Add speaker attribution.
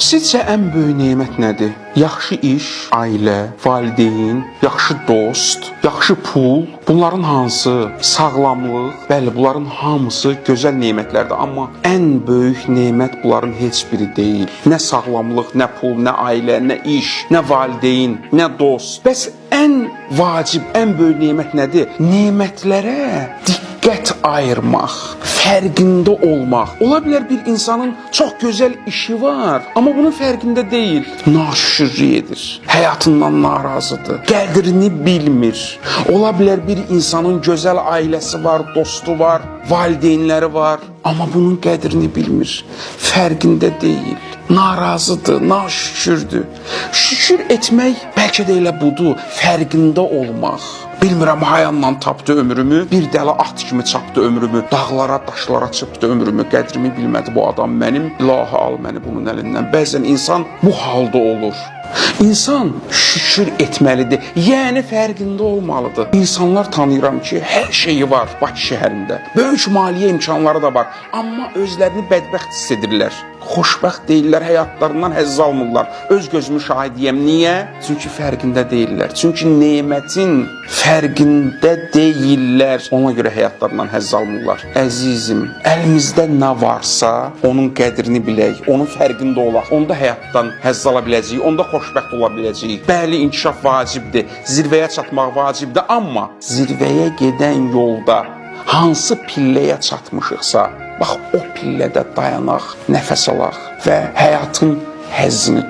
Speaker 1: Sizcə ən böyük nemət nədir? Yaxşı iş, ailə, valideyn, yaxşı dost, yaxşı pul, bunların hansı? Sağlamlıq, bəli, bunların hamısı gözəl nemətlərdir, amma ən böyük nemət bunların heç biri deyil. Nə sağlamlıq, nə pul, nə ailə, nə iş, nə valideyn, nə dost. Bəs ən vacib, ən böyük nemət nədir? Nemətlərə diqqət ayırmaq, fərqində olmaq. Ola bilər bir insanın çox gözəl işi var, amma bunun fərqində deyil. Naşükürlük edir, həyatından narazıdır, qədrini bilmir. Ola bilər bir insanın gözəl ailəsi var, dostu var, valideynləri var, amma bunun qədrini bilmir, fərqində deyil. Narazıdır, naşükürdür. Şükür etmək bəlkə də elə budur, fərqində olmaq. Bilmirəm, hayanla tapdı ömrümü, bir dəli at kimi çapdı ömrümü, dağlara, daşlara çıpdı ömrümü, qədrimi bilmədi bu adam mənim, ilahi al məni bunun əlindən. Bəzən insan bu halda olur. İnsan şükür etməlidir, yəni fərqində olmalıdır. İnsanlar tanıyıram ki, hər şeyi var Bakı şəhərində, böyük maliyyə imkanları da var, amma özlərini bədbəxt hiss edirlər. Xoşbəxt deyirlər, həyatlarından həzz almırlar. Öz gözümü şahidiyəm. Niyə? Çünki fərqində deyirlər. Çünki nemətin fərqində deyirlər. Ona görə həyatlarından həzz almırlar. Əzizim, əlimizdə nə varsa, onun qədrini bilək, onun fərqində olaq. Onda həyatdan həzz ala biləcəyik, onda xoşbəxt ola biləcəyik. Bəli, inkişaf vacibdir, zirvəyə çatmaq vacibdir, amma zirvəyə gedən yolda hansı pilləyə çatmışıqsa, bax o pillədə dayanaq, nəfəs alaq və həyatın həzzini tutaq.